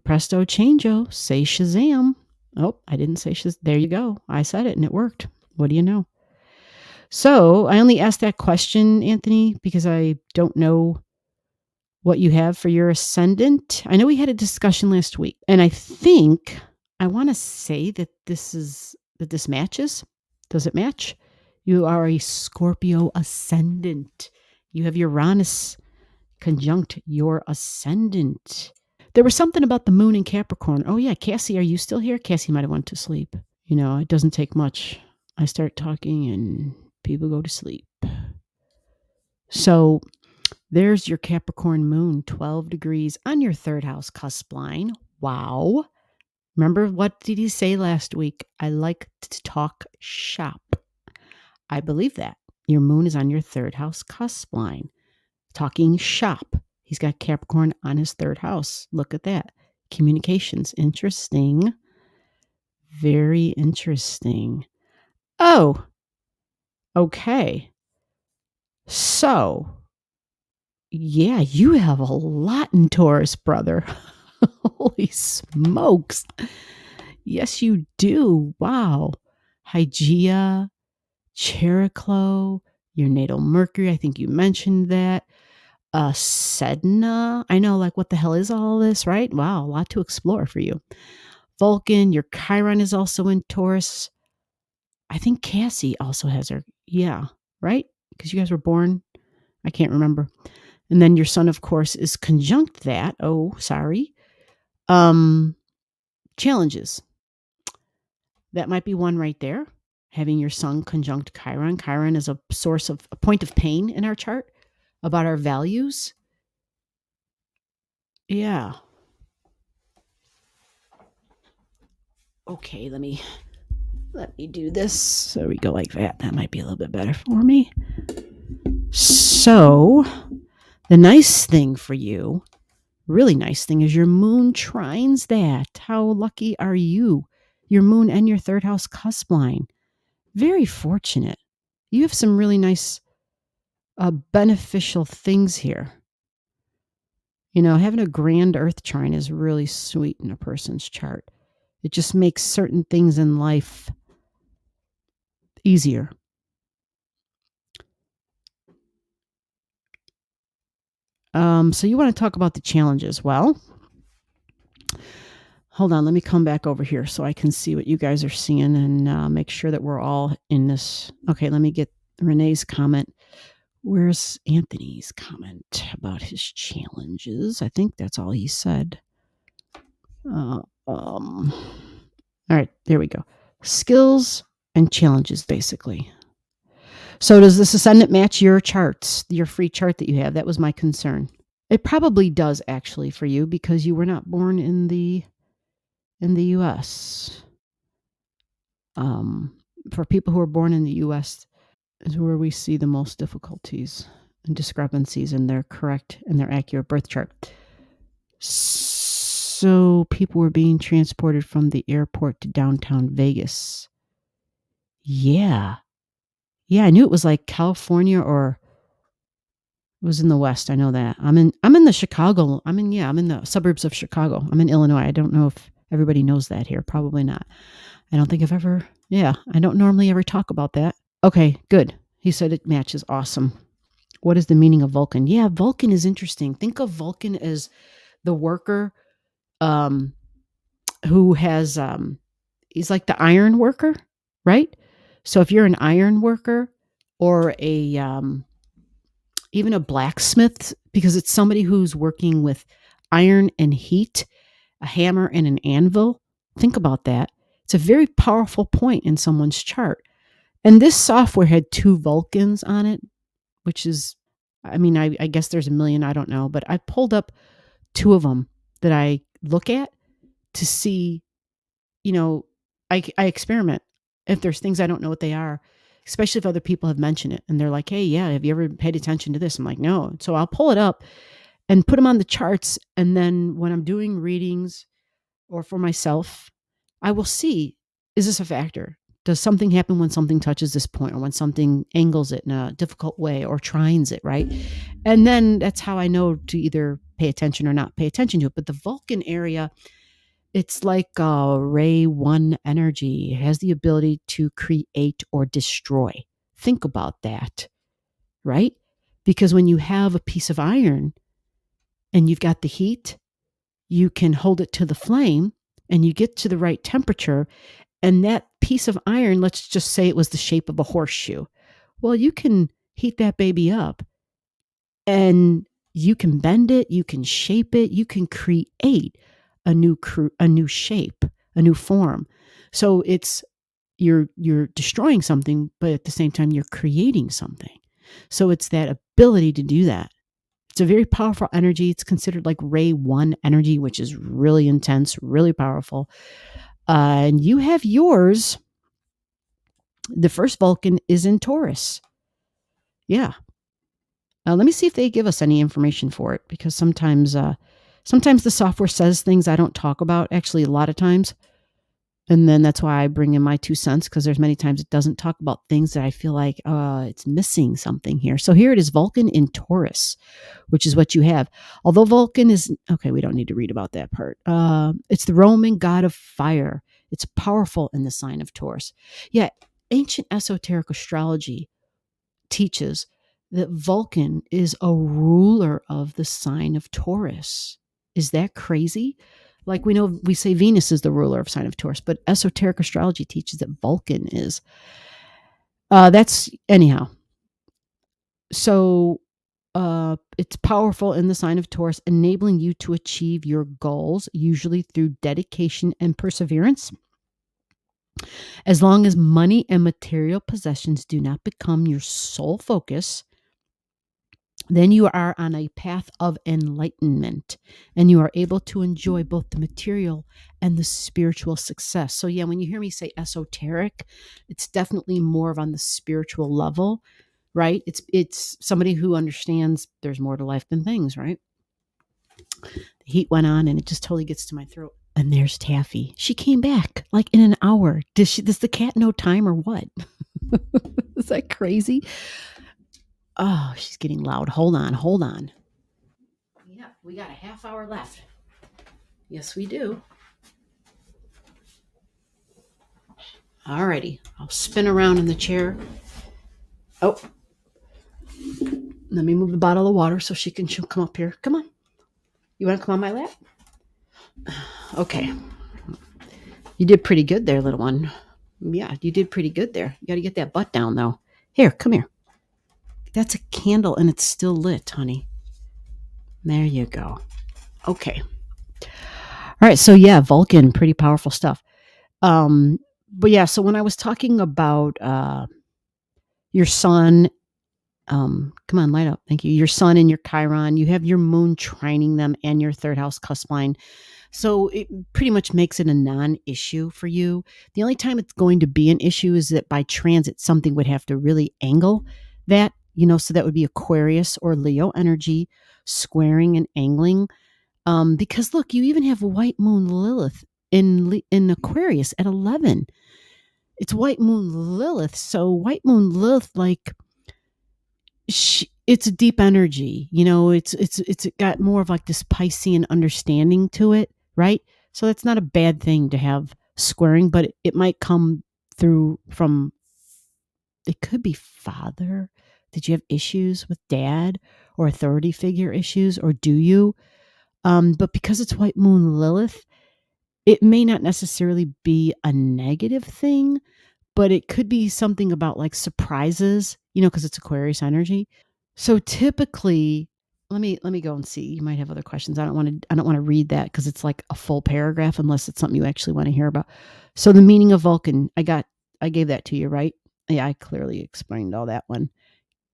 presto changeo, say Shazam. Oh, I didn't say Shazam. There you go. I said it and it worked. What do you know? So I only asked that question, Anthony, because I don't know what you have for your ascendant. I know we had a discussion last week, and I think I want to say that this matches. Does it match? You are a Scorpio ascendant. You have Uranus conjunct your ascendant. There was something about the moon in Capricorn. Oh yeah, Cassie, are you still here? Cassie might have went to sleep. You know, it doesn't take much. I start talking and people go to sleep. So there's your Capricorn moon, 12 degrees on your third house cusp line. Wow. Remember, what did he say last week? I like to talk shop. I believe that. Your moon is on your third house cusp line. Talking shop. He's got Capricorn on his third house. Look at that. Communications. Interesting. Very interesting. Oh, okay. So, yeah, you have a lot in Taurus, brother. Holy smokes. Yes, you do. Wow. Hygeia, Chariclo, your natal Mercury. I think you mentioned that. Sedna. I know, like, what the hell is all this, right? Wow, a lot to explore for you. Vulcan, your Chiron is also in Taurus. I think Cassie also has her. Yeah, right? Because you guys were born. I can't remember. And then your sun, of course, is conjunct that. Oh, sorry. Challenges. That might be one right there. Having your sun conjunct Chiron. Chiron is a source of a point of pain in our chart about our values. Yeah. Okay, let me do this. So we go like that. That might be a little bit better for me. So the nice thing for you, really nice thing, is your moon trines that. How lucky are you? Your moon and your third house cusp line. Very fortunate. You have some really nice beneficial things here. You know, having a grand earth trine is really sweet in a person's chart. It just makes certain things in life easier. So you want to talk about the challenges. Well, hold on. Let me come back over here so I can see what you guys are seeing and make sure that we're all in this. Okay, let me get Renee's comment. Where's Anthony's comment about his challenges? I think that's all he said. All right, there we go. Skills and challenges, basically. So does this ascendant match your charts, your free chart that you have? That was my concern. It probably does, actually, for you, because you were not born in the U.S. For people who are born in the U.S. is where we see the most difficulties and discrepancies in their correct and their accurate birth chart. So people were being transported from the airport to downtown Vegas. Yeah. Yeah, I knew it was like California, or it was in the West. I know that. I'm in the Chicago. I'm in the suburbs of Chicago. I'm in Illinois. I don't know if everybody knows that here. Probably not. I don't think I've ever. Yeah, I don't normally ever talk about that. Okay, good. He said it matches. Awesome. What is the meaning of Vulcan? Yeah, Vulcan is interesting. Think of Vulcan as the worker who has he's like the iron worker, right? So if you're an iron worker or a even a blacksmith, because it's somebody who's working with iron and heat, a hammer and an anvil. Think about that. It's a very powerful point in someone's chart. And this software had 2 Vulcans on it, which is, I mean, I guess there's a million, I don't know, but I pulled up 2 of them that I look at to see, you know, I experiment. If there's things I don't know what they are, especially if other people have mentioned it and they're like, hey, yeah, have you ever paid attention to this? I'm like, no. So I'll pull it up and put them on the charts. And then when I'm doing readings or for myself, I will see, is this a factor? Does something happen when something touches this point, or when something angles it in a difficult way or trines it, right? And then that's how I know to either pay attention or not pay attention to it. But the Vulcan area It's like ray 1 energy. It has the ability to create or destroy. Think about that, right? Because when you have a piece of iron and you've got the heat, you can hold it to the flame and you get to the right temperature. And that piece of iron, let's just say it was the shape of a horseshoe. Well, you can heat that baby up and you can bend it, you can shape it, you can create a new shape, a new form. So it's you're destroying something, but at the same time you're creating something. So it's that ability to do that. It's a very powerful energy. It's considered like ray 1 energy, which is really intense, really powerful. And you have yours. The first Vulcan is in Taurus. Yeah. Let me see if they give us any information for it, because sometimes the software says things I don't talk about, actually a lot of times. And then that's why I bring in my 2 cents, because there's many times it doesn't talk about things that I feel like it's missing something here. So here it is, Vulcan in Taurus, which is what you have. Although Vulcan is, okay, we don't need to read about that part. It's the Roman god of fire. It's powerful in the sign of Taurus. Yeah, ancient esoteric astrology teaches that Vulcan is a ruler of the sign of Taurus. Is that crazy? Like we say Venus is the ruler of sign of Taurus, but esoteric astrology teaches that Vulcan is. That's anyhow. So it's powerful in the sign of Taurus, enabling you to achieve your goals, usually through dedication and perseverance. As long as money and material possessions do not become your sole focus, then you are on a path of enlightenment and you are able to enjoy both the material and the spiritual success. So yeah, when you hear me say esoteric, it's definitely more of on the spiritual level, right? It's somebody who understands there's more to life than things, right? The heat went on and it just totally gets to my throat. And there's Taffy. She came back like in an hour. Does the cat know time or what? Is that crazy? Oh, she's getting loud. Hold on. Yeah, we got a half hour left. Yes, we do. Alrighty, I'll spin around in the chair. Oh, let me move the bottle of water so she'll come up here. Come on. You want to come on my lap? Okay. You did pretty good there, little one. Yeah, you did pretty good there. You got to get that butt down, though. Here, come here. That's a candle and it's still lit, honey. There you go. Okay. All right, so yeah, Vulcan, pretty powerful stuff. But yeah, so when I was talking about your sun, come on, light up. Thank you. Your sun and your Chiron, you have your moon trining them and your third house cusp line. So it pretty much makes it a non-issue for you. The only time it's going to be an issue is that by transit, something would have to really angle that, so that would be Aquarius or Leo energy squaring and angling. Because look, you even have white moon Lilith in Aquarius at 11. It's white moon Lilith. So white moon Lilith, like, it's a deep energy, it's got more of like this Piscean understanding to it, right? So that's not a bad thing to have squaring, but it might come through from, it could be father. Did you have issues with dad or authority figure issues, or do you? But because it's white moon Lilith, it may not necessarily be a negative thing, but it could be something about like surprises, because it's Aquarius energy. So typically, let me go and see. You might have other questions. I don't want to read that because it's like a full paragraph unless it's something you actually want to hear about. So the meaning of Vulcan, I gave that to you, right? Yeah, I clearly explained all that one.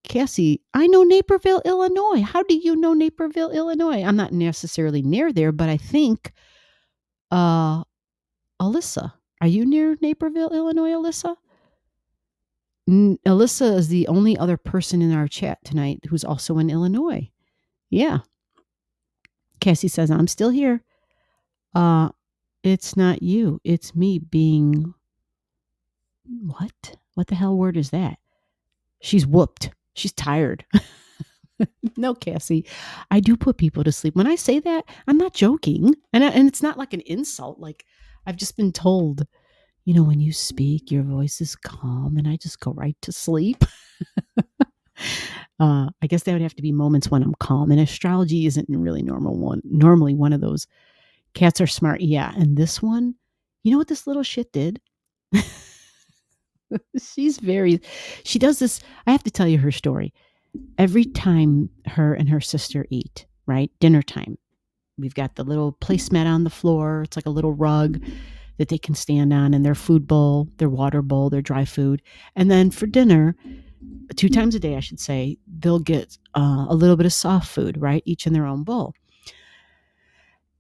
Cassie, I know Naperville, Illinois. How do you know Naperville, Illinois? I'm not necessarily near there, but I think Alyssa, are you near Naperville, Illinois, Alyssa? Alyssa is the only other person in our chat tonight who's also in Illinois. Yeah. Cassie says, I'm still here. It's not you. It's me being... What? What the hell word is that? She's whooped. She's tired. No, Cassie, I do put people to sleep. When I say that, I'm not joking. And it's not like an insult. Like, I've just been told, when you speak, your voice is calm, and I just go right to sleep. I guess there would have to be moments when I'm calm, and astrology isn't really normally one of those. Cats are smart. Yeah. And this one, you know what this little shit did? She does this. I have to tell you her story. Every time her and her sister eat, right? Dinner time. We've got the little placemat on the floor. It's like a little rug that they can stand on, and their food bowl, their water bowl, their dry food. And then for dinner, 2 times a day, I should say, they'll get a little bit of soft food, right? Each in their own bowl.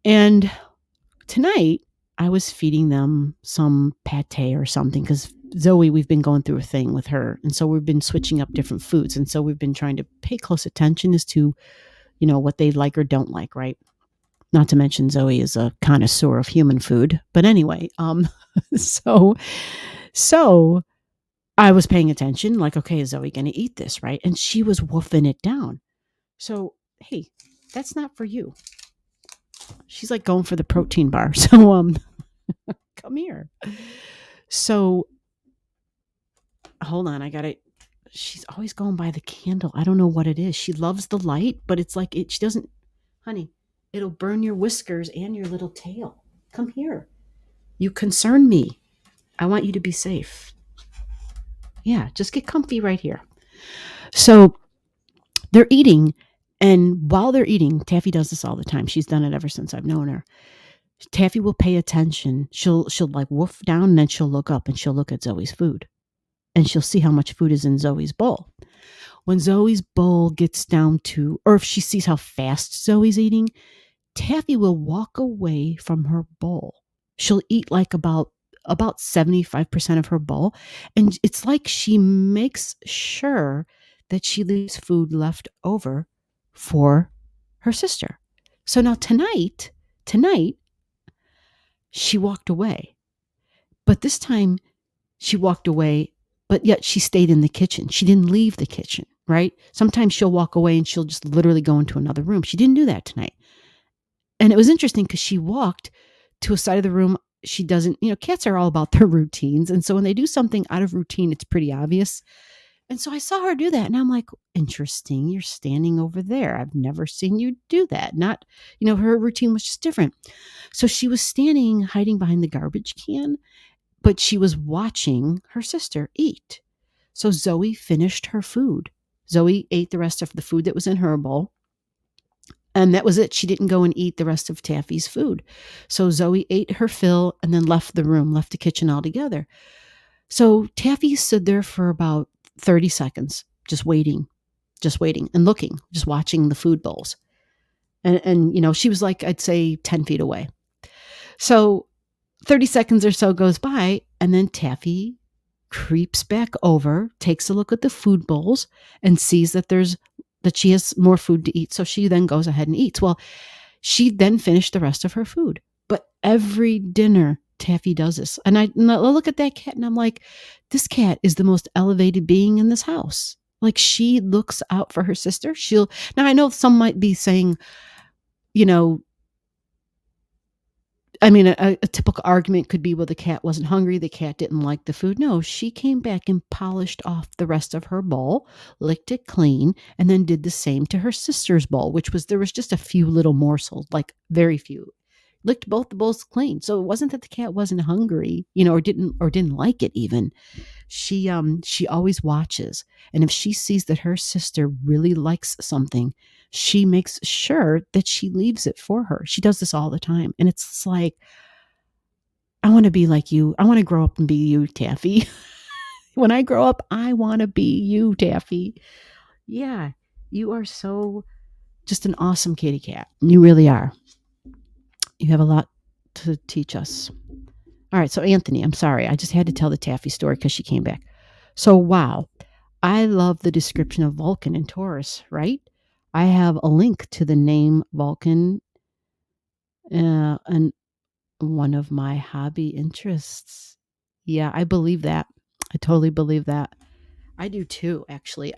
And tonight, I was feeding them some pate or something because Zoe, we've been going through a thing with her. And so we've been switching up different foods. And so we've been trying to pay close attention as to, what they like or don't like, right? Not to mention Zoe is a connoisseur of human food. But anyway, so I was paying attention, like, okay, is Zoe going to eat this, right? And she was woofing it down. So, hey, that's not for you. She's like going for the protein bar. So, come here. So, hold on, she's always going by the candle. I don't know what it is. She loves the light, but it's like, she doesn't, honey, it'll burn your whiskers and your little tail. Come here. You concern me. I want you to be safe. Yeah, just get comfy right here. So they're eating, and while they're eating, Taffy does this all the time. She's done it ever since I've known her. Taffy will pay attention. She'll like woof down, and then she'll look up and she'll look at Zoe's food. And she'll see how much food is in Zoe's bowl. When Zoe's bowl gets down to, or if she sees how fast Zoe's eating, Taffy will walk away from her bowl. She'll eat like about 75% of her bowl. And it's like she makes sure that she leaves food left over for her sister. So now tonight, she walked away. But this time she walked away, but yet she stayed in the kitchen. She didn't leave the kitchen, right? Sometimes she'll walk away and she'll just literally go into another room. She didn't do that tonight. And it was interesting because she walked to a side of the room. She doesn't, cats are all about their routines. And so when they do something out of routine, it's pretty obvious. And so I saw her do that. And I'm like, interesting. You're standing over there. I've never seen you do that. Not, her routine was just different. So she was standing, hiding behind the garbage can, but she was watching her sister eat. So Zoe finished her food. Zoe ate the rest of the food that was in her bowl. And that was it. She didn't go and eat the rest of Taffy's food. So Zoe ate her fill and then left the room, left the kitchen altogether. So Taffy stood there for about 30 seconds, just waiting and looking, just watching the food bowls. And she was like, I'd say 10 feet away. So 30 seconds or so goes by, and then Taffy creeps back over, takes a look at the food bowls, and sees that she has more food to eat. So she then goes ahead and eats. Well, she then finished the rest of her food. But every dinner, Taffy does this. And I look at that cat and I'm like, this cat is the most elevated being in this house. Like, she looks out for her sister. Now I know some might be saying, a typical argument could be, well, the cat wasn't hungry. The cat didn't like the food. No, she came back and polished off the rest of her bowl, licked it clean, and then did the same to her sister's bowl, there was just a few little morsels, like very few. Licked both the bowls clean. So it wasn't that the cat wasn't hungry, or didn't like it even. She always watches. And if she sees that her sister really likes something, she makes sure that she leaves it for her. She does this all the time. And it's like, I want to be like you. I want to grow up and be you, Taffy. When I grow up, I want to be you, Taffy. Yeah, you are so just an awesome kitty cat. You really are. You have a lot to teach us. All right, so Anthony, I'm sorry. I just had to tell the Taffy story because she came back. So, wow. I love the description of Vulcan and Taurus, right? I have a link to the name Vulcan and one of my hobby interests. Yeah, I believe that. I totally believe that. I do too, actually.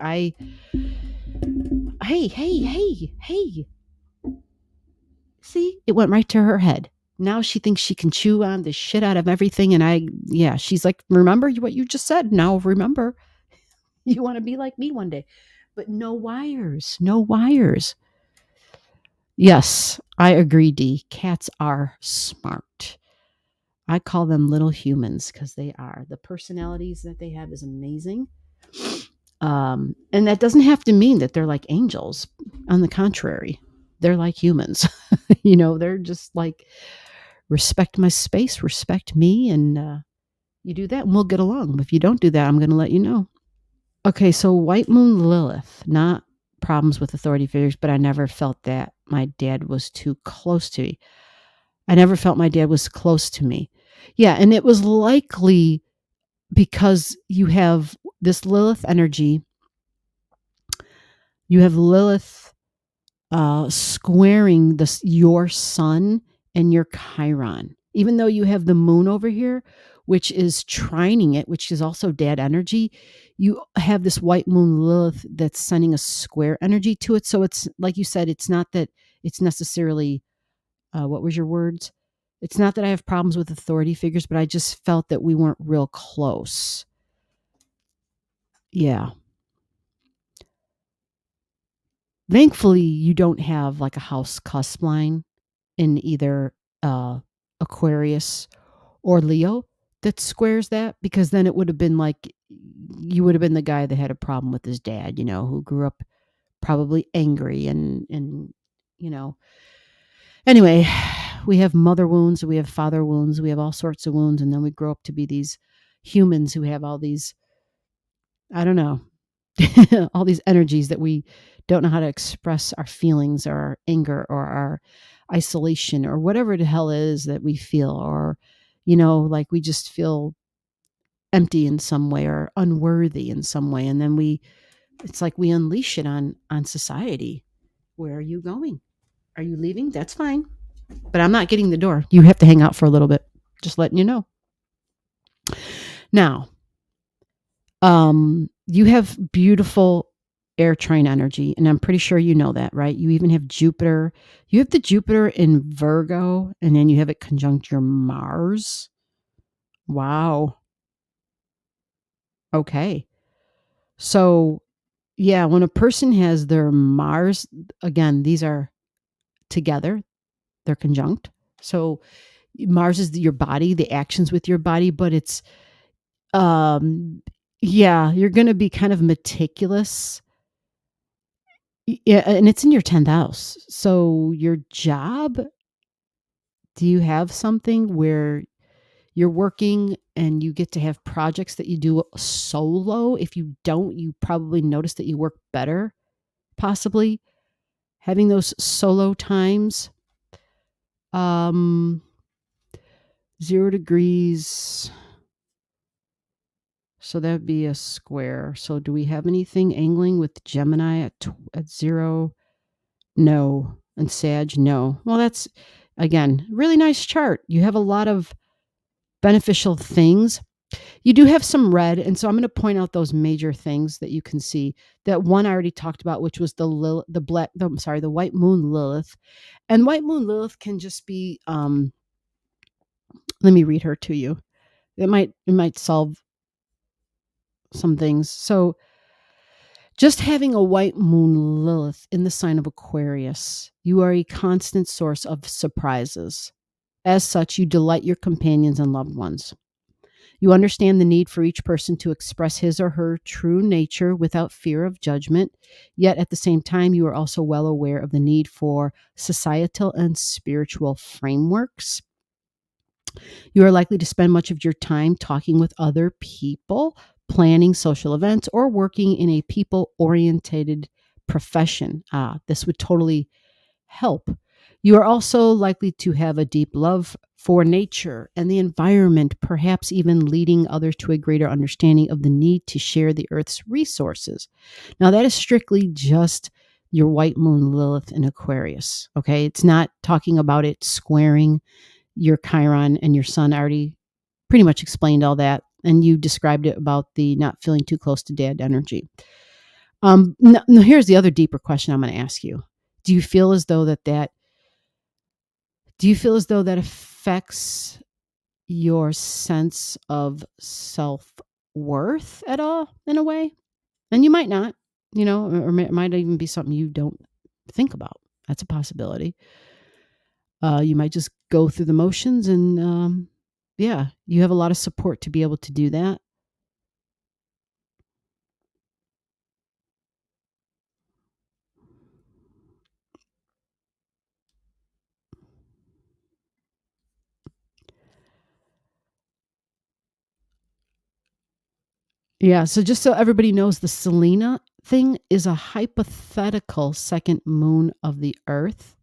Hey. See, it went right to her head. Now she thinks she can chew on the shit out of everything. And she's like, remember what you just said. Now remember, you want to be like me one day. But no wires, no wires. Yes, I agree, Dee. Cats are smart. I call them little humans because they are. The personalities that they have is amazing. And that doesn't have to mean that they're like angels. On the contrary, they're like humans. They're just like, respect my space, respect me, and you do that and we'll get along. If you don't do that, I'm going to let you know. Okay, so White Moon Lilith, not problems with authority figures, but I never felt that my dad was too close to me. I never felt my dad was close to me. Yeah, and it was likely because you have this Lilith energy. You have Lilith squaring your sun and your Chiron. Even though you have the moon over here, which is trining it, which is also dad energy, you have this white moon Lilith that's sending a square energy to it. So it's like you said, it's not that it's necessarily, what was your words? It's not that I have problems with authority figures, but I just felt that we weren't real close. Yeah. Thankfully, you don't have like a house cusp line in either Aquarius or Leo that squares that, because then it would have been like you would have been the guy that had a problem with his dad, who grew up probably angry and anyway, we have mother wounds, we have father wounds, we have all sorts of wounds, and then we grow up to be these humans who have all these, I don't know, all these energies that we don't know how to express our feelings or our anger or our isolation or whatever the hell it is that we feel, or like we just feel empty in some way or unworthy in some way, and then it's like we unleash it on society. Where are you going? Are you leaving? That's fine, but I'm not getting the door. You have to hang out for a little bit. Just letting you know. Now, you have beautiful air trine energy, and I'm pretty sure you know that, right? You even have Jupiter. You have the Jupiter in Virgo, and then you have it conjunct your Mars. Wow. Okay. So, yeah, when a person has their Mars, again, these are together, they're conjunct. So, Mars is your body, the actions with your body, but it's, yeah, you're going to be kind of meticulous. Yeah, and it's in your 10th house. So your job, do you have something where you're working and you get to have projects that you do solo? If you don't, you probably notice that you work better, possibly having those solo times. 0 degrees. So that would be a square. So do we have anything angling with Gemini at 0? No. And Sag, no. Well, that's, again, really nice chart. You have a lot of beneficial things. You do have some red, and so I'm going to point out those major things that you can see. That one I already talked about, which was the white moon Lilith. And white moon Lilith can just be, let me read her to you. It might solve some things. So just having a white moon Lilith in the sign of Aquarius, you are a constant source of surprises. As such, you delight your companions and loved ones. You understand the need for each person to express his or her true nature without fear of judgment, yet at the same time, you are also well aware of the need for societal and spiritual frameworks. You are likely to spend much of your time talking with other people, planning social events, or working in a people-oriented profession. This would totally help. You are also likely to have a deep love for nature and the environment, perhaps even leading others to a greater understanding of the need to share the Earth's resources. Now, that is strictly just your white moon Lilith in Aquarius, okay? It's not talking about it squaring your Chiron and your sun. I already pretty much explained all that, and you described it about the not feeling too close to dad energy. No, here's the other deeper question I'm going to ask you. Do you feel as though that affects your sense of self-worth at all in a way? And you might not, or it might even be something you don't think about. That's a possibility. You might just go through the motions and, yeah, you have a lot of support to be able to do that. Yeah, so just so everybody knows, the Selena thing is a hypothetical second moon of the Earth.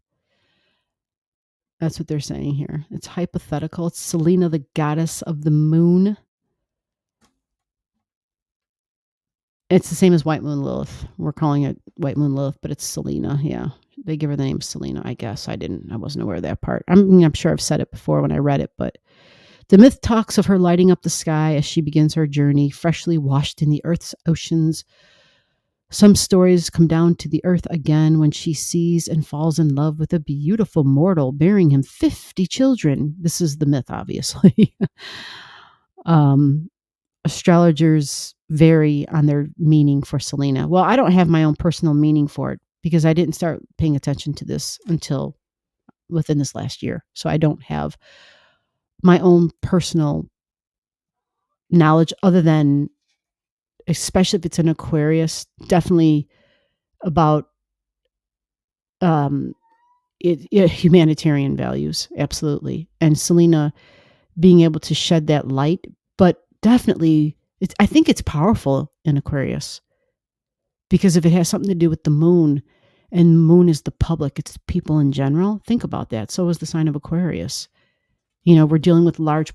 That's what they're saying here. It's hypothetical. It's Selena, the goddess of the moon. It's the same as White Moon Lilith. We're calling it White Moon Lilith, but it's Selena. Yeah, they give her the name Selena. I guess I wasn't aware of that part. I'm sure I've said it before when I read it, but the myth talks of her lighting up the sky as she begins her journey, freshly washed in the Earth's oceans. Some stories come down to the earth again when she sees and falls in love with a beautiful mortal, bearing him 50 children. This is the myth, obviously. um, Astrologers vary on their meaning for Selena. Well, I don't have my own personal meaning for it because I didn't start paying attention to this until within this last year. So I don't have my own personal knowledge other than, especially if it's an Aquarius, definitely about um, humanitarian values, absolutely. And Selena being able to shed that light, but definitely, I think it's powerful in Aquarius because if it has something to do with the moon, and moon is the public, it's people in general. Think about that. So is the sign of Aquarius. We're dealing with large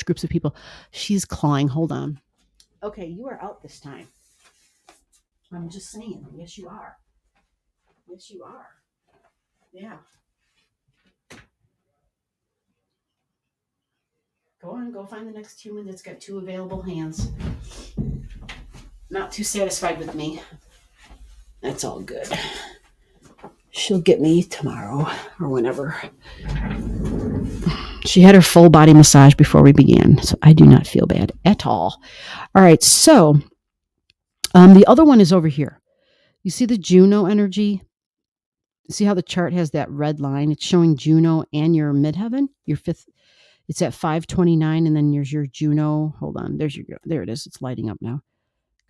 groups of people. She's clawing. Hold on. Okay, you are out this time. I'm just saying. Yes, you are. Yes, you are. Yeah. Go on, go find the next human that's got two available hands. Not too satisfied with me. That's all good. She'll get me tomorrow or whenever. She had her full body massage before we began, so I do not feel bad at all. All right, so the other one is over here. You see the Juno energy? See how the chart has that red line? It's showing Juno and your midheaven, your fifth. It's at 529, and then there's your Juno. Hold on, there it is. It's lighting up now.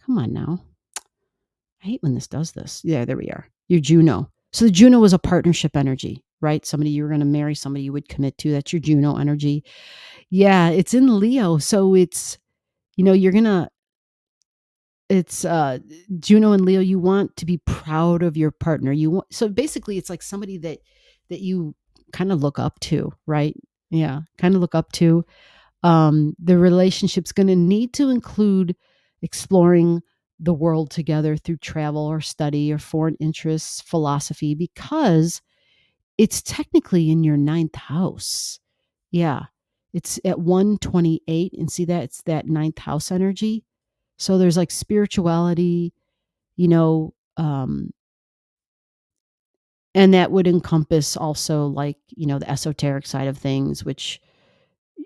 Come on now. I hate when this does this. Yeah, there we are. Your Juno. So the Juno was a partnership energy, right? Somebody you were going to marry, somebody you would commit to. That's your Juno energy. Yeah, it's in Leo. So it's, you're going to, it's Juno and Leo. You want to be proud of your partner. So basically it's like somebody that you kind of look up to, right? Yeah, kind of look up to. The relationship's going to need to include exploring the world together through travel or study or foreign interests, philosophy, because it's technically in your ninth house. Yeah. It's at 128. And see that? It's that ninth house energy. So there's like spirituality, and that would encompass also like, the esoteric side of things, which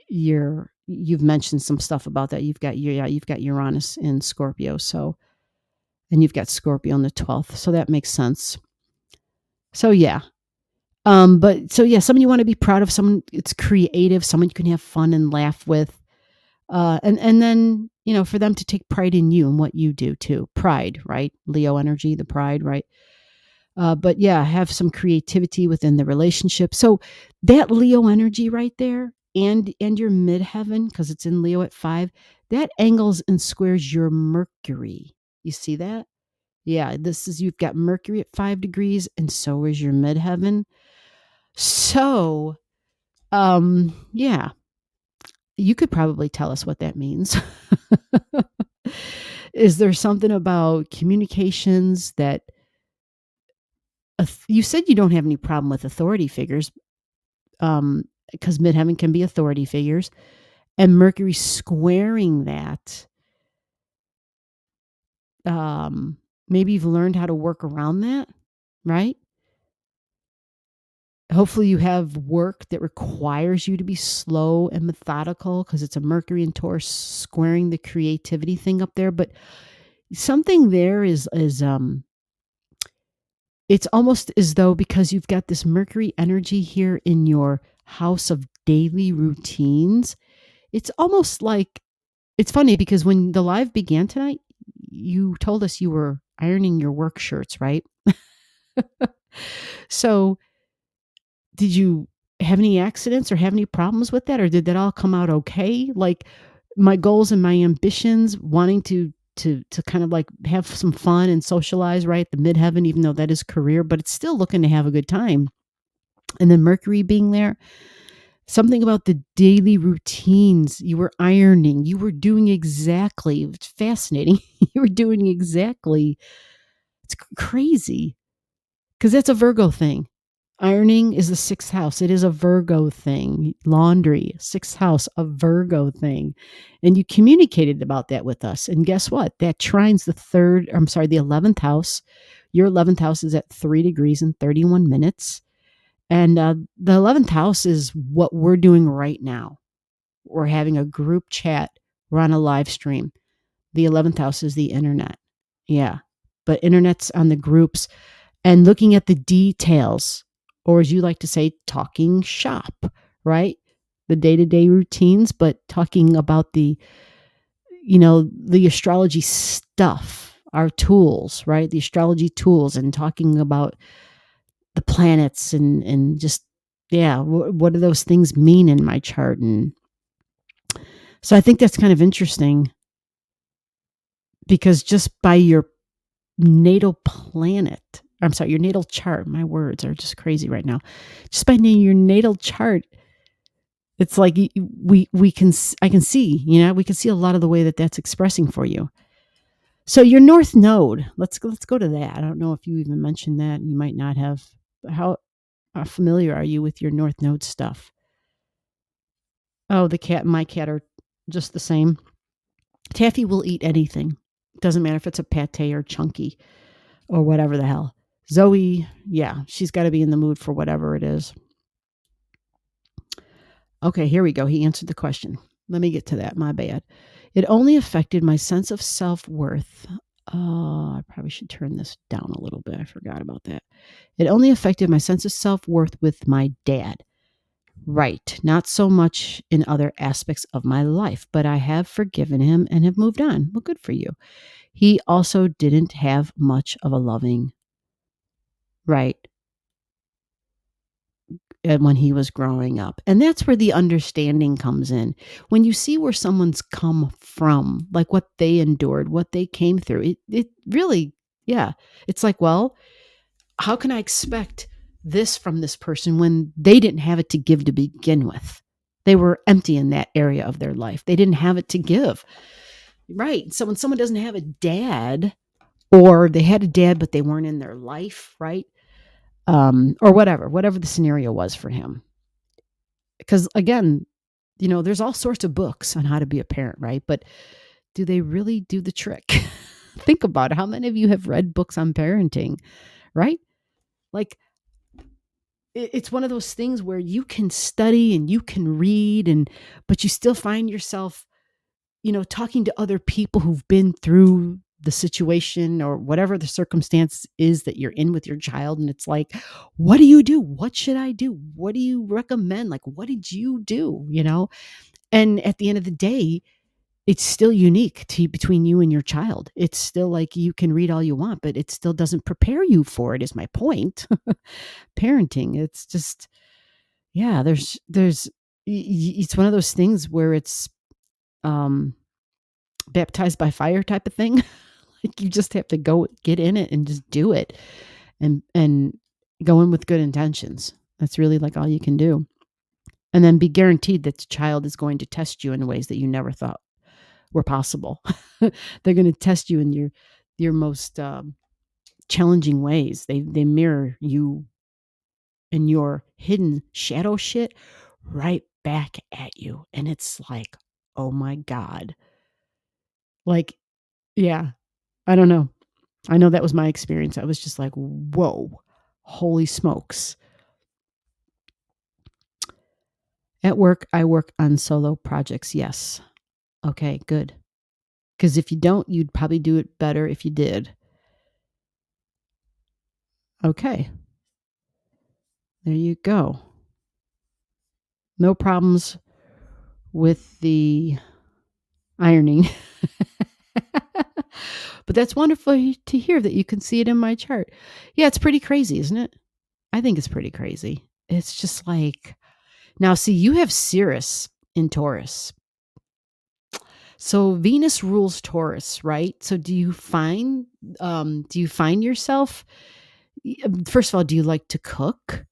you've mentioned some stuff about that. You've got Uranus in Scorpio, and you've got Scorpio on the 12th, so that makes sense. So yeah, but so yeah, someone you want to be proud of, someone it's creative, someone you can have fun and laugh with, and then for them to take pride in you and what you do too. Pride, right? Leo energy, the pride, right? But yeah, have some creativity within the relationship. So that Leo energy right there, and your midheaven, because it's in Leo at 5, that angles and squares your Mercury. You see that? Yeah, you've got Mercury at 5 degrees, and so is your midheaven. So, yeah, you could probably tell us what that means. Is there something about communications that you said you don't have any problem with authority figures, because midheaven can be authority figures, and Mercury squaring that, Maybe you've learned how to work around that, right? Hopefully you have work that requires you to be slow and methodical because it's a Mercury and Taurus squaring the creativity thing up there. But something there is it's almost as though because you've got this Mercury energy here in your house of daily routines, it's almost like it's funny because when the live began tonight, you told us you were ironing your work shirts, right? So did you have any accidents or have any problems with that, or did that all come out okay? Like my goals and my ambitions, wanting to kind of like have some fun and socialize, right? The midheaven, even though that is career, but it's still looking to have a good time. And then Mercury being there, something about the daily routines. You were ironing, you were doing exactly. It's fascinating. You were doing exactly. It's crazy because that's a Virgo thing. Ironing is the sixth house. It is a Virgo thing. Laundry, sixth house, a Virgo thing. And you communicated about that with us. And guess what? That trines the 11th house. Your 11th house is at 3 degrees and 31 minutes. And the 11th house is what we're doing right now. We're having a group chat. We're on a live stream. The 11th house is the internet. Yeah. But internet's on the groups and looking at the details, or as you like to say, talking shop, right? The day-to-day routines, but talking about the astrology stuff, our tools, right? The astrology tools, and talking about the planets and just, yeah, what do those things mean in my chart? And so I think that's kind of interesting because just by your natal planet, your natal chart, my words are just crazy right now. Just by your natal chart, it's like I can see, we can see a lot of the way that that's expressing for you. So your North Node, let's go to that. I don't know if you even mentioned that. You might not have. How familiar are you with your North Node stuff? Oh, the cat and my cat are just the same. Taffy will eat anything. Doesn't matter if it's a pate or chunky or whatever the hell. Zoe, yeah, she's got to be in the mood for whatever it is. Okay, here we go. He answered the question. Let me get to that. My bad. It only affected my sense of self-worth. Oh, I probably should turn this down a little bit. I forgot about that. It only affected my sense of self-worth with my dad. Right. Not so much in other aspects of my life, but I have forgiven him and have moved on. Well, good for you. He also didn't have much of a loving, right, when he was growing up. And that's where the understanding comes in. When you see where someone's come from, like what they endured, what they came through, it really, yeah, it's like, well, how can I expect this from this person when they didn't have it to give to begin with? They were empty in that area of their life. They didn't have it to give. Right. So when someone doesn't have a dad, or they had a dad, but they weren't in their life, right? Or whatever the scenario was for him. Because again, there's all sorts of books on how to be a parent, right? But do they really do the trick? Think about it. How many of you have read books on parenting, right? Like, it's one of those things where you can study and you can read, but you still find yourself, talking to other people who've been through the situation or whatever the circumstance is that you're in with your child. And it's like, what do you do? What should I do? What do you recommend? Like, what did you do? And at the end of the day, it's still unique between you and your child. It's still like you can read all you want, but it still doesn't prepare you for it, is my point. Parenting, it's just, yeah, it's one of those things where it's baptized by fire type of thing. Like you just have to go get in it and just do it and go in with good intentions. That's really like all you can do. And then be guaranteed that the child is going to test you in ways that you never thought were possible. They're going to test you in your most challenging ways. They mirror you and your hidden shadow shit right back at you. And it's like, oh my God. Like, yeah, I don't know. I know that was my experience. I was just like, whoa, holy smokes. At work, I work on solo projects. Yes. Okay, good. Because if you don't, you'd probably do it better if you did. Okay. There you go. No problems with the ironing. But that's wonderful to hear that you can see it in my chart. Yeah, it's pretty crazy, isn't it? I think it's pretty crazy. It's just like, now see, you have Sirius in Taurus. So Venus rules Taurus, right? So do you find yourself, first of all, do you like to cook?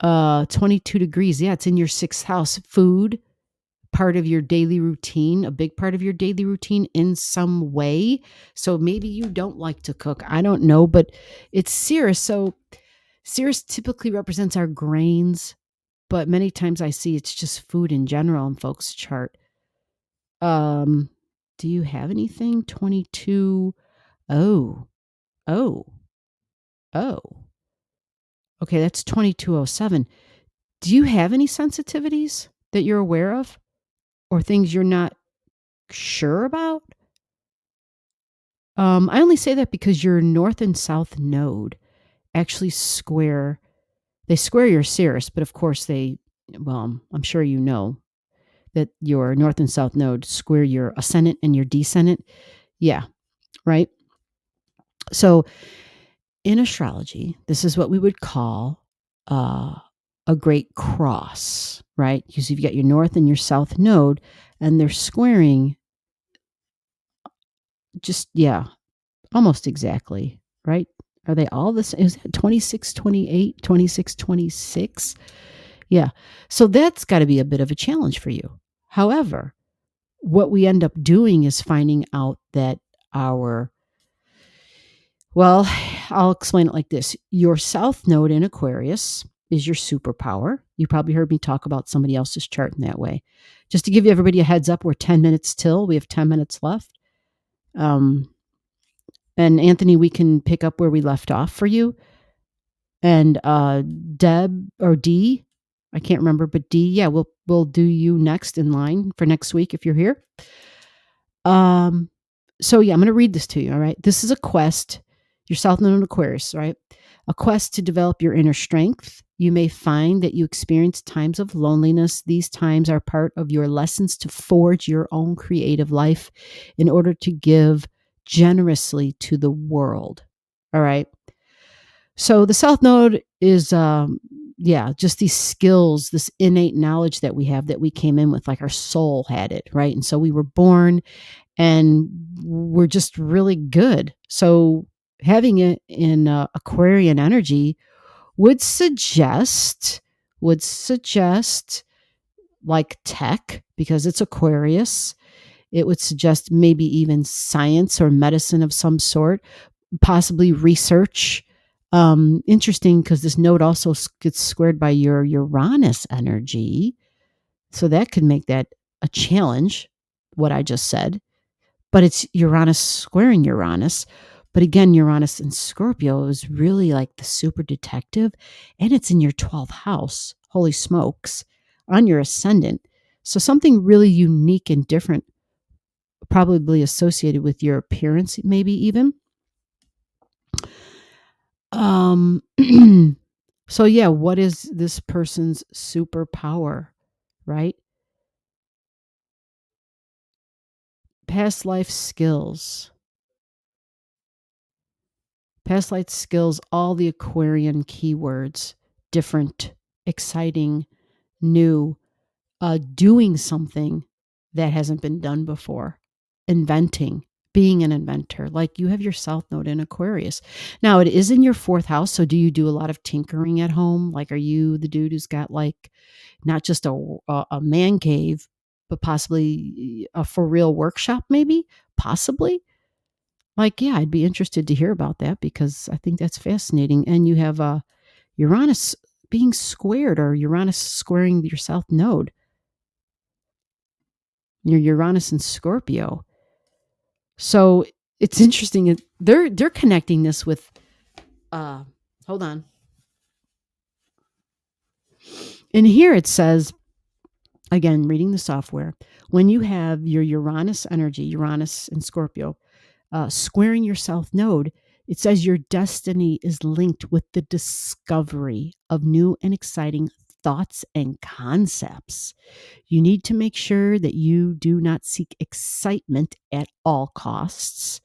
22 degrees. Yeah, it's in your 6th house. Food, part of your daily routine, a big part of your daily routine in some way. So maybe you don't like to cook. I don't know, but it's Sirius. So Sirius typically represents our grains, but many times I see it's just food in general in folks' chart. Um, do you have anything? 22. Oh, oh, oh. Okay, that's 2207. Do you have any sensitivities that you're aware of or things you're not sure about? I only say that because your north and south node actually they square your Sirius, but of course well, I'm sure you know that your north and south node square your ascendant and your descendant. Yeah, right? So in astrology, this is what we would call a great cross, right? Because you've got your north and your south node, and they're squaring just, yeah, almost exactly, right? Are they all the same? Is that 26, 28, 26, 26? Yeah. So that's got to be a bit of a challenge for you. However, what we end up doing is finding out that well, I'll explain it like this. Your south node in Aquarius is your superpower. You probably heard me talk about somebody else's chart in that way. Just to give everybody a heads up, we're 10 minutes till. We have 10 minutes left. And Anthony, we can pick up where we left off for you. And Deb or D, I can't remember, but D, yeah, we'll do you next in line for next week if you're here. So yeah, I'm going to read this to you. All right. This is a quest. Your South Node in Aquarius, right? A quest to develop your inner strength. You may find that you experience times of loneliness. These times are part of your lessons to forge your own creative life in order to give generously to the world. All right. So the South Node is, just these skills, this innate knowledge that we have that we came in with, like our soul had it, right? And so we were born and we're just really good. So having it in Aquarian energy would suggest like tech, because it's Aquarius. It would suggest maybe even science or medicine of some sort, possibly research. Interesting, because this node also gets squared by your Uranus energy. So that could make that a challenge, what I just said. But it's Uranus squaring Uranus. But again, Uranus in Scorpio is really like the super detective, and it's in your 12th house. Holy smokes, on your ascendant. So something really unique and different, probably associated with your appearance, maybe even. So yeah, what is this person's superpower, right? Past life skills. Past life skills, all the Aquarian keywords, different, exciting, new, doing something that hasn't been done before, inventing, being an inventor. Like you have your South Node in Aquarius. Now it is in your 4th house. So do you do a lot of tinkering at home? Like, are you the dude who's got like not just a man cave, but possibly a for real workshop, maybe, possibly? Like, yeah, I'd be interested to hear about that because I think that's fascinating. And you have Uranus being squared, or Uranus squaring your South Node. Your Uranus in Scorpio. So It's interesting. They're connecting this with hold on. And here it says, again, reading the software, when you have your Uranus energy, Uranus and Scorpio, squaring your South Node, it says your destiny is linked with the discovery of new and exciting thoughts and concepts. You need to make sure that you do not seek excitement at all costs,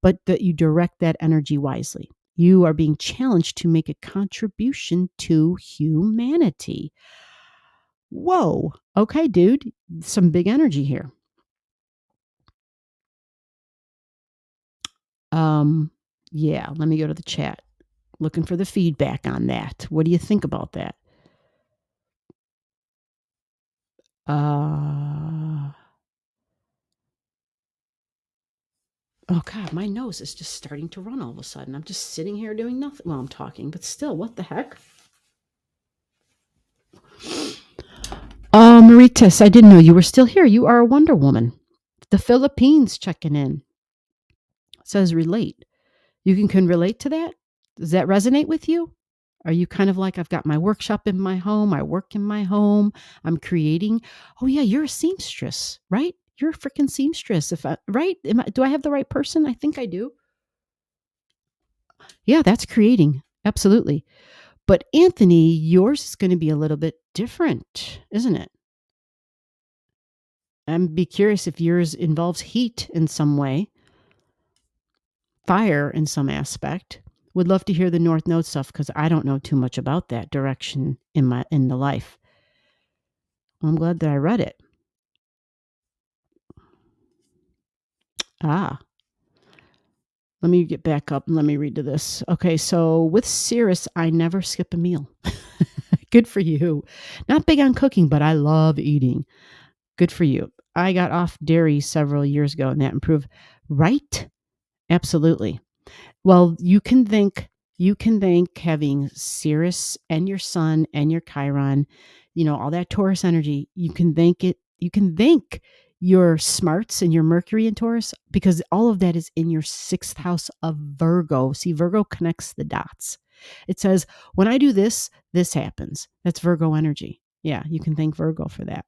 but that you direct that energy wisely. You are being challenged to make a contribution to humanity. Whoa. Okay, dude. Some big energy here. Yeah, let me go to the chat. Looking for the feedback on that. What do you think about that? Oh God, my nose is just starting to run all of a sudden. I'm just sitting here doing nothing while I'm talking, but still, what the heck? Maritas, I didn't know you were still here. You are a Wonder Woman. The Philippines checking in. It says relate. You can relate to that? Does that resonate with you? Are you kind of like, I've got my workshop in my home, I work in my home, I'm creating? Oh yeah, you're a seamstress, right? You're a freaking seamstress. Right? Do I have the right person? I think I do. Yeah, that's creating. Absolutely. But Anthony, yours is going to be a little bit different, isn't it? I'd be curious if yours involves heat in some way, fire in some aspect. Would love to hear the North Node stuff because I don't know too much about that direction in the life. I'm glad that I read it. Let me get back up and let me read to this. Okay, so with Cirrus, I never skip a meal. Good for you. Not big on cooking, but I love eating. Good for you. I got off dairy several years ago and that improved. Right? Absolutely. Well, you can thank having Cirrus and your Sun and your Chiron, all that Taurus energy. You can thank your smarts and your Mercury in Taurus because all of that is in your 6th house of Virgo. See, Virgo connects the dots. It says, when I do this, this happens. That's Virgo energy. Yeah, you can thank Virgo for that.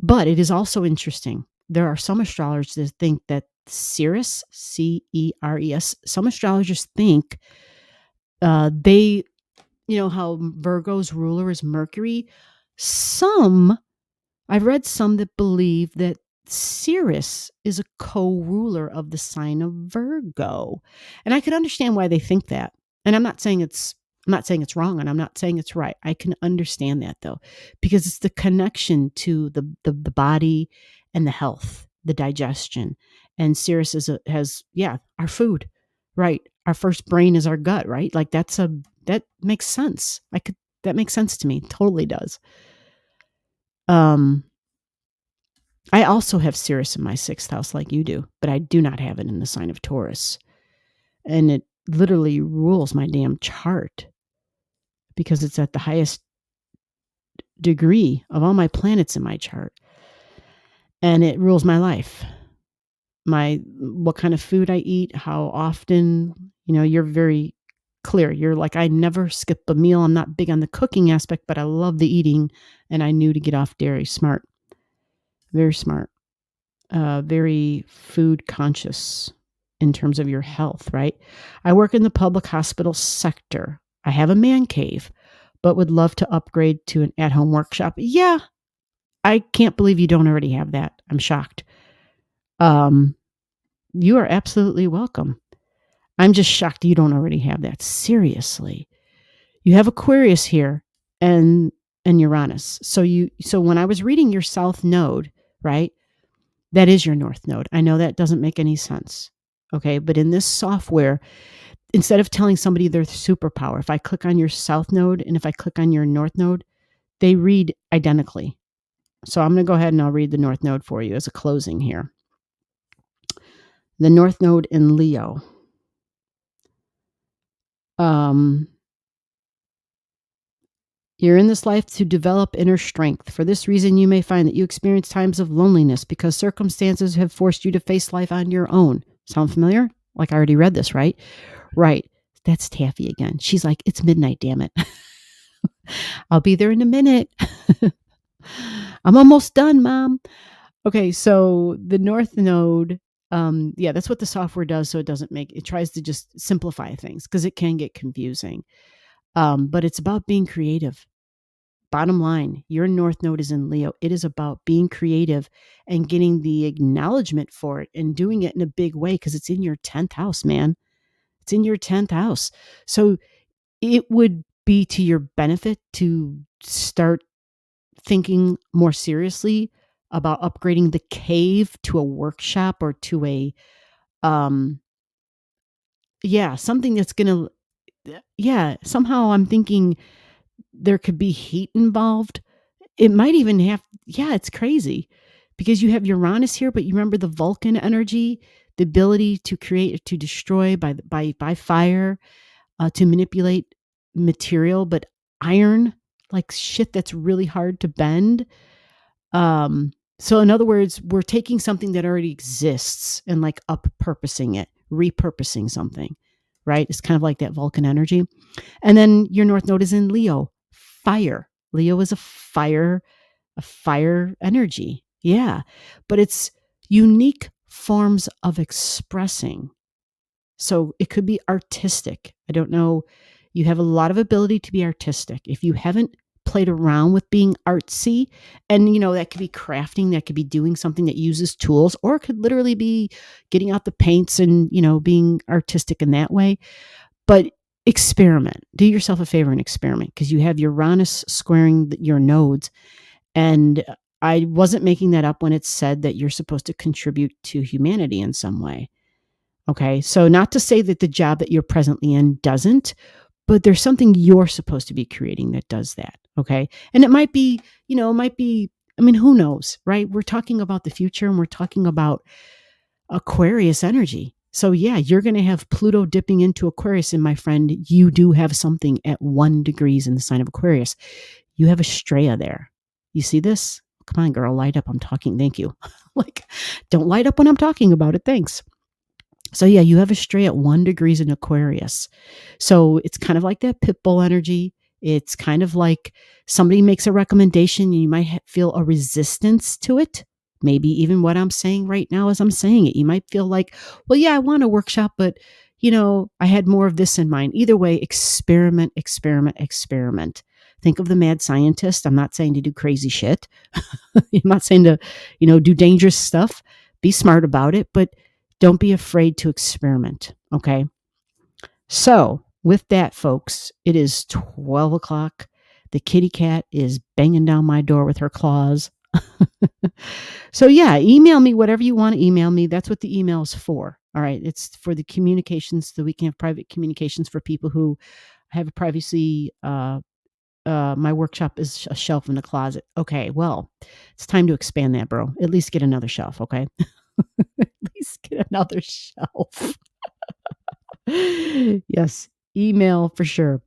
But it is also interesting. There are some astrologers that think that Ceres, Ceres, some astrologers think they, how Virgo's ruler is Mercury. I've read some that believe that Ceres is a co-ruler of the sign of Virgo. And I can understand why they think that. And I'm not saying it's wrong and I'm not saying it's right. I can understand that though, because it's the connection to the body and the health, the digestion. And Ceres has our food, right? Our first brain is our gut, right? Like that makes sense. That makes sense to me. Totally does. I also have Ceres in my 6th house like you do, but I do not have it in the sign of Taurus. And it literally rules my damn chart because it's at the highest degree of all my planets in my chart. And it rules my life. What kind of food I eat, how often, you're very clear. You're like, I never skip a meal. I'm not big on the cooking aspect, but I love the eating. And I knew to get off dairy. Smart. Very smart. Very food conscious in terms of your health, right? I work in the public hospital sector. I have a man cave, but would love to upgrade to an at-home workshop. Yeah, I can't believe you don't already have that. I'm shocked. You are absolutely welcome. I'm just shocked you don't already have that. Seriously. You have Aquarius here and Uranus. So when I was reading your South Node, right? That is your North Node. I know that doesn't make any sense. Okay. But in this software, instead of telling somebody their superpower, if I click on your South Node and if I click on your North Node, they read identically. So I'm going to go ahead and I'll read the North Node for you as a closing here. The North Node in Leo. You're in this life to develop inner strength. For this reason, you may find that you experience times of loneliness because circumstances have forced you to face life on your own. Sound familiar? Like I already read this, right? Right. That's Taffy again. She's like, it's midnight, damn it. I'll be there in a minute. I'm almost done, Mom. Okay, so the North Node, yeah, that's what the software does. So it tries to just simplify things because it can get confusing. But it's about being creative. Bottom line, your North Node is in Leo. It is about being creative and getting the acknowledgement for it and doing it in a big way because it's in your 10th house, man. It's in your 10th house. So it would be to your benefit to start thinking more seriously about upgrading the cave to a workshop or to a something that's going to somehow I'm thinking there could be heat involved. It might even have it's crazy because you have Uranus here, but you remember the Vulcan energy, the ability to create, to destroy by fire, to manipulate material, but iron, like shit that's really hard to bend. So in other words, we're taking something that already exists and like up-purposing it, repurposing something, right? It's kind of like that Vulcan energy. And then your North Node is in Leo, fire. Leo is a fire energy. Yeah. But it's unique forms of expressing. So it could be artistic. I don't know. You have a lot of ability to be artistic. If you haven't played around with being artsy, and that could be crafting, that could be doing something that uses tools, or it could literally be getting out the paints and, being artistic in that way. But experiment. Do yourself a favor and experiment because you have Uranus squaring your nodes. And I wasn't making that up when it said that you're supposed to contribute to humanity in some way. Okay. So not to say that the job that you're presently in doesn't, but there's something you're supposed to be creating that does that. Okay. And it might be, who knows, right? We're talking about the future and we're talking about Aquarius energy. So yeah, you're going to have Pluto dipping into Aquarius. And my friend, you do have something at 1 degrees in the sign of Aquarius. You have Estrella there. You see this? Come on, girl, light up. I'm talking. Thank you. Like, don't light up when I'm talking about it. Thanks. So yeah, you have Estrella at 1 degrees in Aquarius. So it's kind of like that pit bull energy. It's kind of like somebody makes a recommendation and you might feel a resistance to it. Maybe even what I'm saying right now as I'm saying it, you might feel like, well, yeah, I want a workshop, but I had more of this in mind. Either way, experiment, experiment, experiment. Think of the mad scientist. I'm not saying to do crazy shit. I'm not saying to, do dangerous stuff. Be smart about it, but don't be afraid to experiment. Okay. So with that, folks, it is 12 o'clock. The kitty cat is banging down my door with her claws. So yeah, email me whatever you want to email me. That's what the email is for. All right. It's for the communications so we can have private communications for people who have a privacy. My workshop is a shelf in the closet. Okay. Well, it's time to expand that, bro. At least get another shelf. Okay. At least get another shelf. Yes. Email for sure.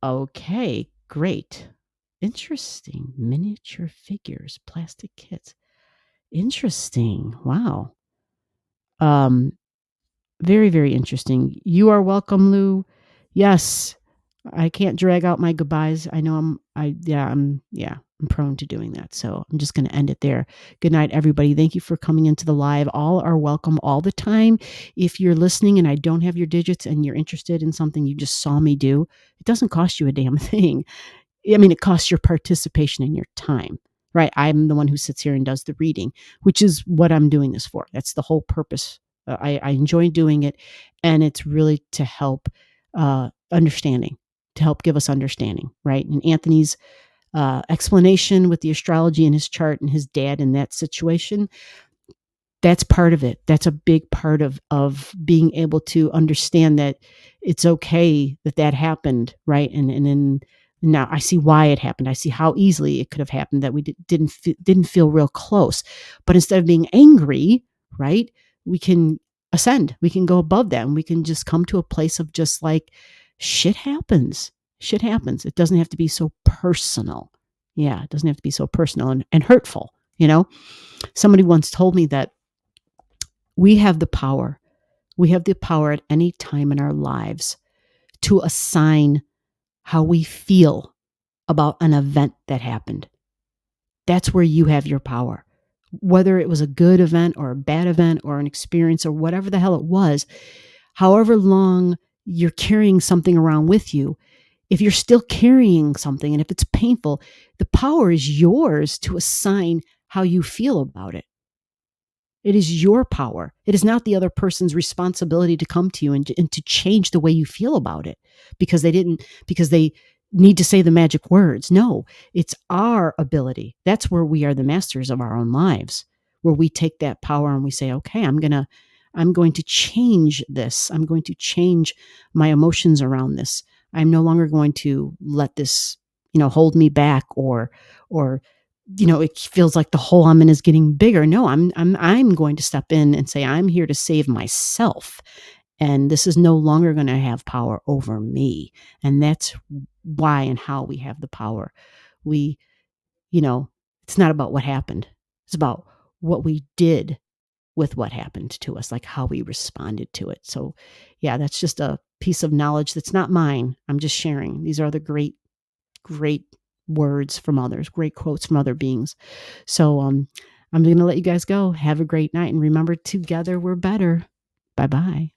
Okay. Great. Interesting. Miniature figures, plastic kits. Interesting. Wow. Very, very interesting. You are welcome, Lou. Yes. I can't drag out my goodbyes. I know I'm prone to doing that. So I'm just going to end it there. Good night, everybody. Thank you for coming into the live. All are welcome all the time. If you're listening and I don't have your digits and you're interested in something you just saw me do, it doesn't cost you a damn thing. I mean, it costs your participation and your time, right? I'm the one who sits here and does the reading, which is what I'm doing this for. That's the whole purpose. I enjoy doing it. And it's really to help understanding, to help give us understanding, right? And Anthony's explanation with the astrology and his chart and his dad in that situation, that's part of it. That's a big part of being able to understand that it's okay that happened, right? And then now I see why it happened. I see how easily it could have happened that we didn't feel real close. But instead of being angry, right, we can ascend. We can go above that, and we can just come to a place of just like shit happens. Shit happens. It doesn't have to be so personal. Yeah, it doesn't have to be so personal and hurtful. Somebody once told me that We have the power. We have the power at any time in our lives to assign how we feel about an event that happened. That's where you have your power. Whether it was a good event or a bad event or an experience or whatever the hell it was, however long you're carrying something around with you, if you're still carrying something and if it's painful, the power is yours to assign how you feel about it. It is your power. It is not the other person's responsibility to come to you and to change the way you feel about it because they need to say the magic words. No, it's our ability. That's where we are the masters of our own lives, where we take that power and we say, okay, I'm going to change this. I'm going to change my emotions around this. I'm no longer going to let this, hold me back or it feels like the hole I'm in is getting bigger. No, I'm going to step in and say, I'm here to save myself. And this is no longer going to have power over me. And that's why and how we have the power. We, it's not about what happened. It's about what we did with what happened to us, like how we responded to it. So yeah, that's just a piece of knowledge that's not mine. I'm just sharing. These are the great words from others, great quotes from other beings. So I'm going to let you guys go. Have a great night. And remember, together we're better. Bye-bye.